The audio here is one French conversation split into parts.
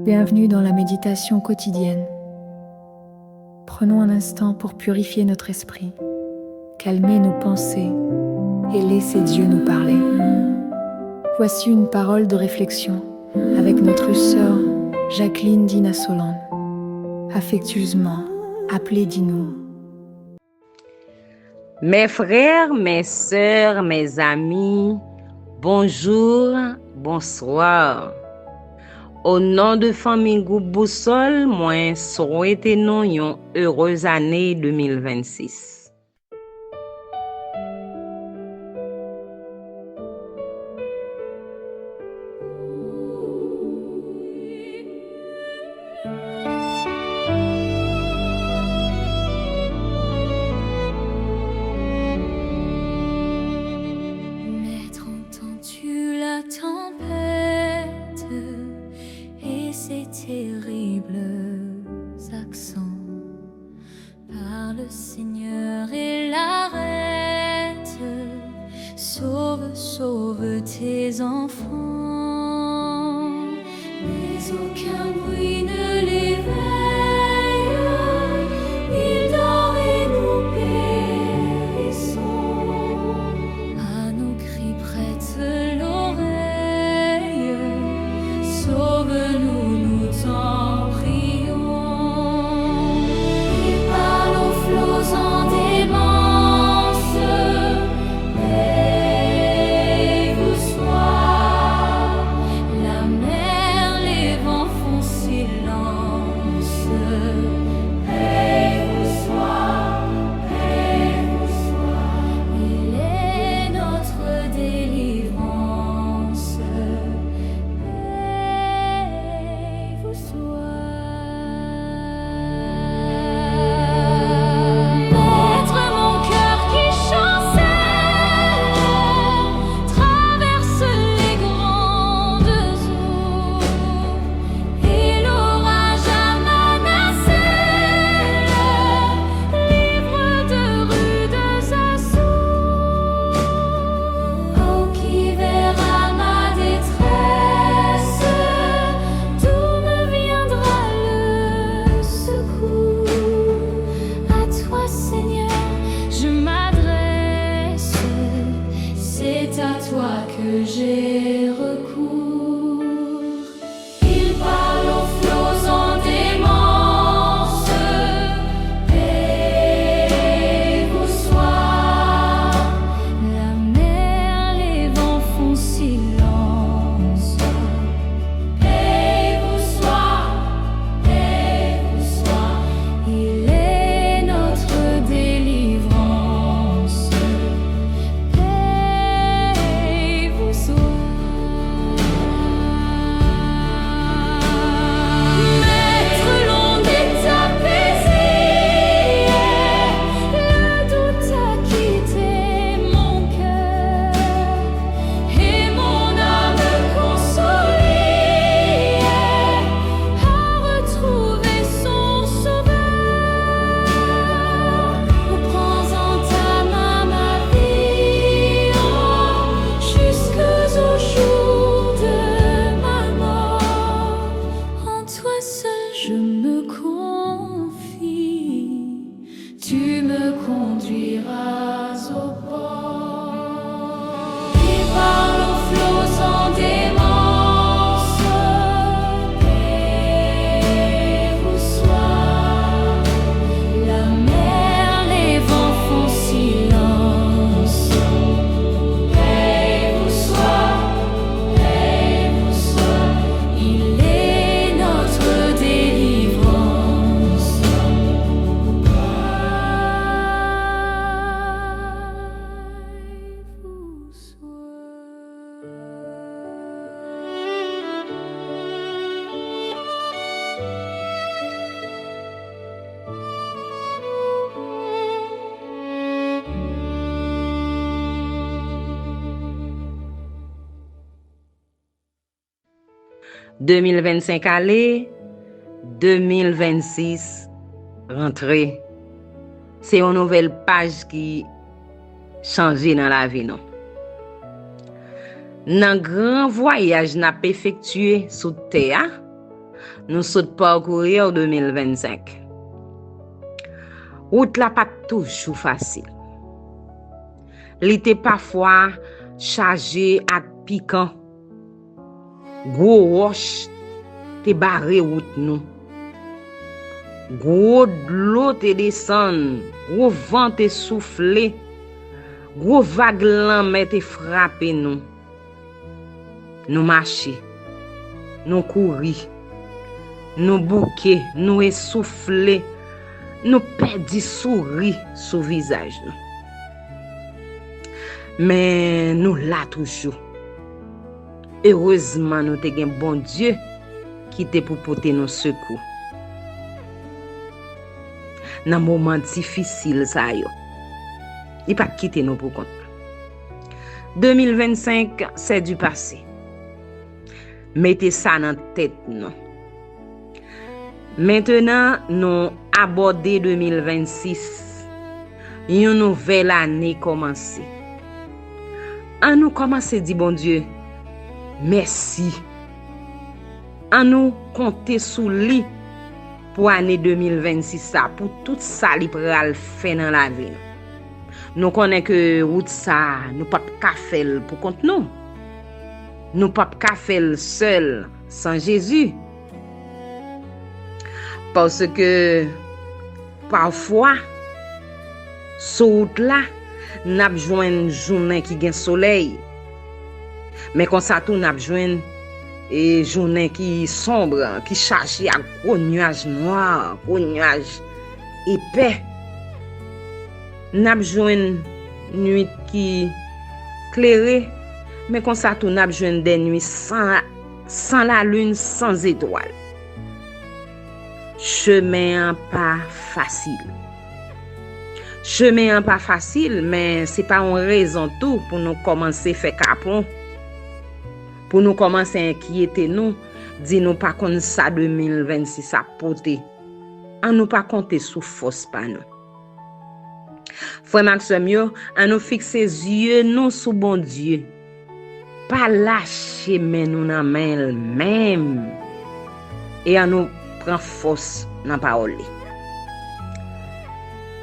Bienvenue dans la méditation quotidienne. Prenons un instant pour purifier notre esprit, calmer nos pensées et laisser Dieu nous parler. Voici une parole de réflexion avec notre sœur Jacqueline Dina Solande, affectueusement appelée Dinou. Mes frères, mes sœurs, mes amis, bonjour, bonsoir. Au nom de famille Groupe Boussole, moi souhaitons une heureuse année 2026. Terribles accents par le Seigneur et l'arrête. Sauve, sauve tes enfants, mais aucun bruit ne l'éveille. Il dort et nous périssons. À nos cris prête l'oreille. Sauve-nous, nous t'en prions. Il parle aux flots en démence. Paix-vous soit. La mer, les vents font silence. Paix-vous soit, paix-vous soit. Il est notre délivrance. C'est à toi que j'ai recours. Il parle aux flots en démence. Paix-vous soit. La mer, les vents font silence. Paix-vous soit, paix-vous soit. Il est notre délivrance. Je me confie, tu me conduiras au port. Il parle aux flots en démence. Paix-vous soit. La mer, les vents font silence. Paix-vous soit, paix-vous soit. Il est notre délivrance. Paix-vous soit. 2025 allé, 2026 rentré. C'est une nouvelle page qui change dans la vie. Non? Nan grand voyage n'a effectué sous terre, nous sommes parcourir 2025. Route la pas toujours facile. L'été parfois chargé à piquant. Gros roche te barré route nous. Gros de l'eau te descend, gros vent te soufflé, gros vague l'an te frappé nous. Nous marcher, nous courir, nous bouquer, nous essouffler, nous perdre sourire sous visage nous. Mais nous là toujours. Heureusement nous te gen bon Dieu qui te pour porter nos secours. Dans moment difficile ça yo. Il pas quitter nous pour compte. 2025 c'est du passé. Mettez ça dans tête non. Maintenant nous aborder 2026. Une nouvelle année commencer. En nous commencer dit bon Dieu merci. En nous compter sous lui pour année 2026 ça pour tout ça li pral faire dans la vie. Nous connaît que route ça nous pas ka faire pour compte nous. Nous pas ka faire seul sans Jésus. Parce que parfois sur route là n'a besoin journée qui gagne soleil. Mais quand ça tout n'a besoin et journée qui sombre, qui chargée à gros nuages noirs, gros nuages épais. N'a besoin nuit qui clairée, mais quand ça tout n'a besoin des nuits sans la lune, sans étoiles. Chemin pas facile. Chemin pas facile, mais c'est pas une raison tout pour nous commencer faire capon. Pour nous commencer à inquiéter nous, dis nous pas qu'on ça 2026 à porter. On nous pas compter sous force pas nous. Frère Maxime yo, on nous fixer yeux nous sous bon Dieu. Pas lâcher mais nous dans main même. Et on nous prend force dans parole.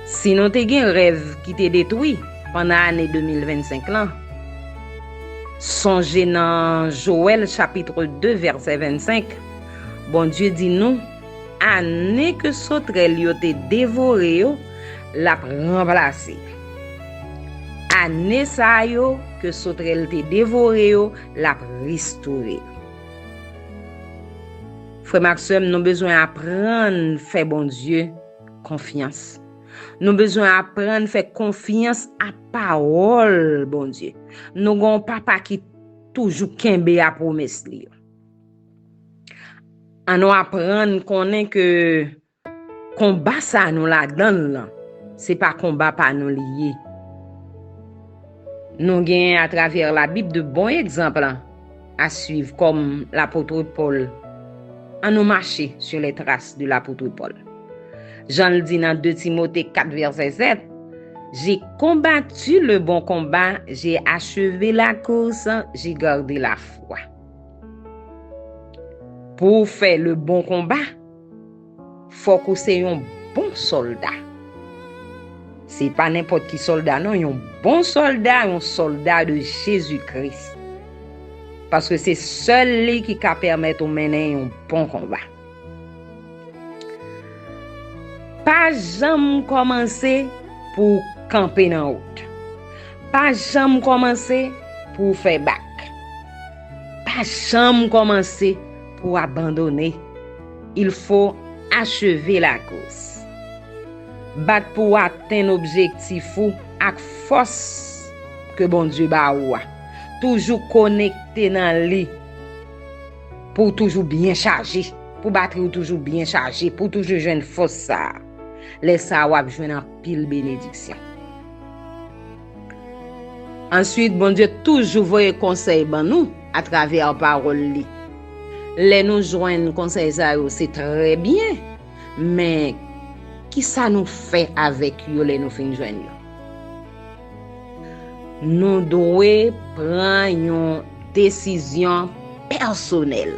Si nous te gen rêve qui te détruit pendant l'année 2025 là, songez dans Joël chapitre 2 verset 25. Bon Dieu dit nous, année que sauterelle yo te dévoré yo, la remplacer. Année sa yo que sauterelle te dévoré yo, la restaurer. Frère Maxime, nous besoin apprendre faire bon Dieu confiance. Nous besoin apprendre faire confiance à parole bon Dieu. Nous gon papa qui toujours kembe a promesse li. On nous apprendre connaît que combat ça nous la donne là. C'est pas combat pas nous lié. Nous gain à travers la Bible de bons exemples à suivre comme l'apôtre Paul. On nous marcher sur les traces de l'apôtre Paul. Jean le dit dans 2 Timothée 4 verset 7. J'ai combattu le bon combat, j'ai achevé la course, j'ai gardé la foi. Pour faire le bon combat, faut que c'est un bon soldat. C'est pas n'importe qui soldat, non, un bon soldat, un soldat de Jésus-Christ. Parce que c'est seul lui qui peut permettre de mener un bon combat. Pas jamais commencer pour camper dans route. Pas jamais commencer pour faire bac. Pas jamais commencer pour abandonner. Il faut achever la course. Battre pour atteindre l'objectif avec force que bon Dieu ba ou. Toujours connecté dans lui. Pour toujours bien charger. Pour battre toujours bien chargé. Pour toujours joindre force ça. Laisse ça ou joindre en pile bénédiction. Ensuite, bon Dieu toujours voye conseil ban nous à travers parole li. Les nous joindre conseil ça c'est très bien, mais qui ça nous fait avec yo les nous fin joindre? Nous devons prendre décision personnelle.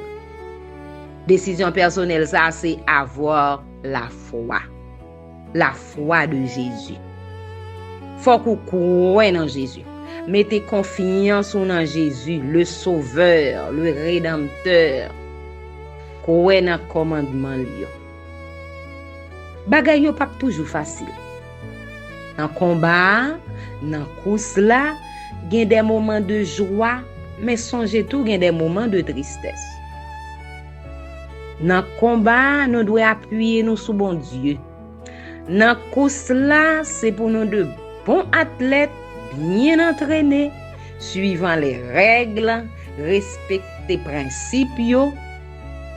Décision personnelle, ça, c'est avoir la foi. La foi de Jésus. Faut qu'on croie en Jésus. Mettez confiance en Jésus, le Sauveur, le Rédempteur. Croire dans le commandement. Bagay yo pas toujours facile. Dans le combat, dans la course là, il y a des moments de joie, mais songez tout, il y a des moments de tristesse. Dans le combat, nous devons appuyer nous sur bon Dieu. Dans la course là, c'est pour nous de bons athlètes, bien entraînés, suivant les règles, respecter les principes,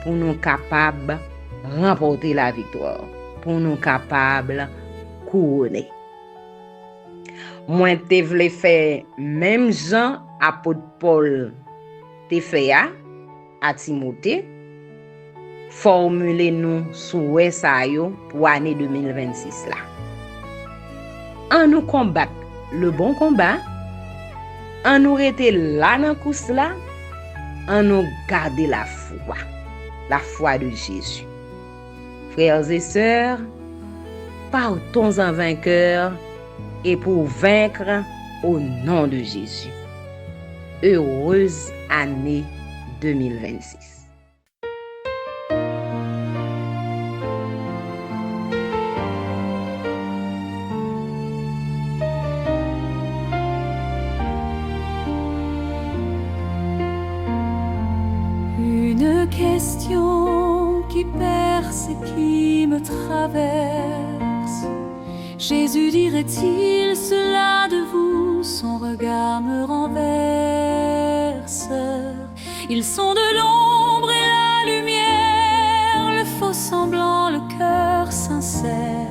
pour nous capables de remporter la victoire, pour nous capables de couronner. Moi, te vle faire même Jean, apôtre Paul, te fait à Timothée, formuler nous souhait ça yo pour l'année 2026 là. En nous combattre le bon combat, en nous rester là dans course là, en nous garder la foi de Jésus. Frères et sœurs, partons en vainqueurs et pour vaincre au nom de Jésus. Heureuse année 2026. Une question qui perce et qui me traverse. Jésus dirait-il cela de vous? Son regard me renverse. Ils sont de l'ombre et la lumière, le faux semblant, le cœur sincère.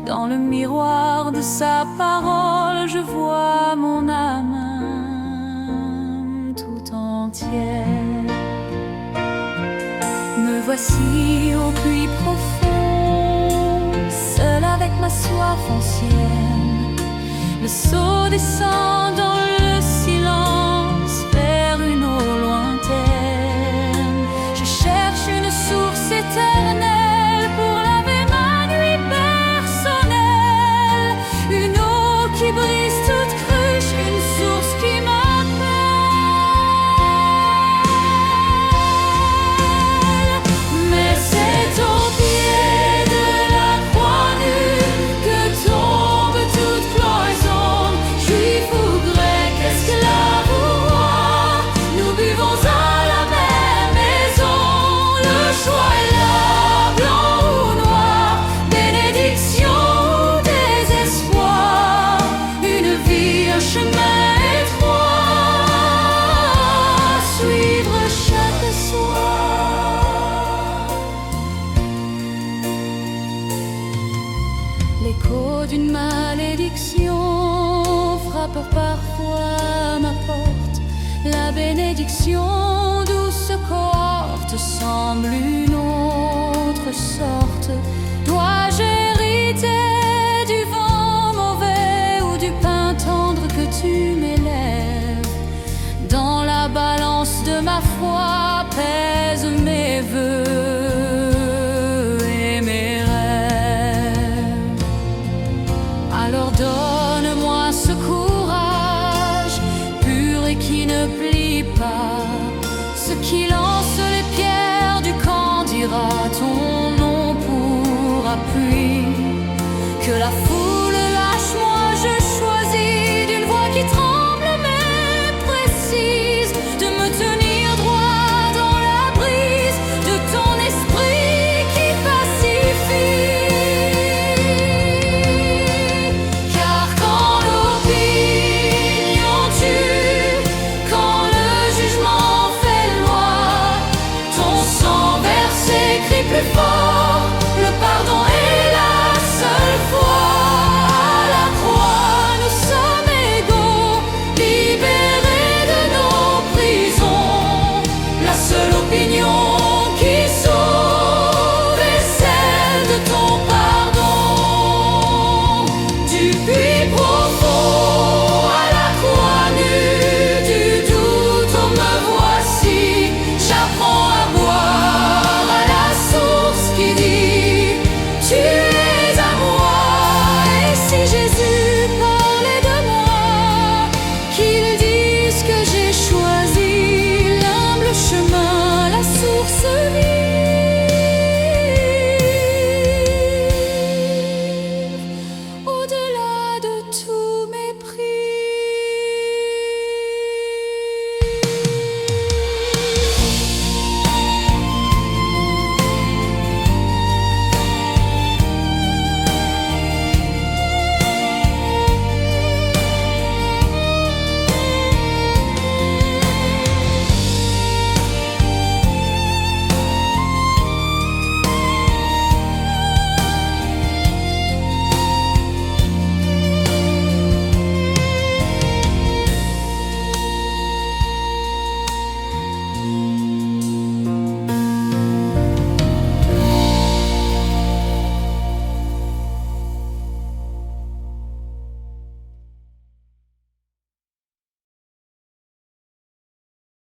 Dans le miroir de sa parole, je vois mon âme tout entière. Me voici au puits profond, seul avec ma soif ancienne. Le seau descend dans le silence vers une eau lointaine. Je cherche une source éternelle pour laver ma nuit personnelle. Une eau qui brise toute cruche, une source qui m'appelle. Mais c'est au pied de la croix nue que tombe toute cloison. Juif ou grec, esclave ou roi, nous buvons à la même maison. Le choix est là, blanc ou noir, bénédiction ou désespoir. Une vie, un chemin étroit, suivre chaque soir. L'écho d'une malédiction frappe parfois ma porte. La bénédiction, douce cohorte, semble une autre sorte. Dois-je hériter du vent mauvais ou du pain tendre que tu m'élèves? Dans la balance de ma foi pèsent mes vœux.